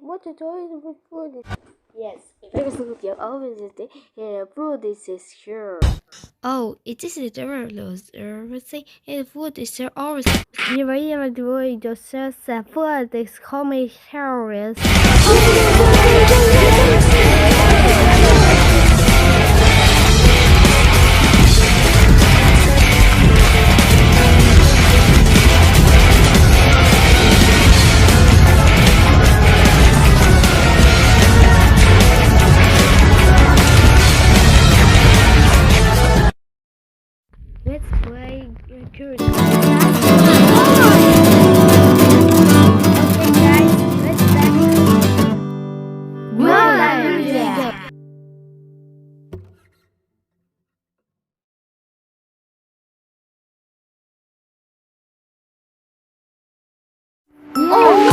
What the toy is food? Yes, everything you always food is sure. Oh, it is literally everything. And food is always. Never even doing yourself that food is coming hilarious. Let's play curious. Okay, guys, let's start. Good idea. Oh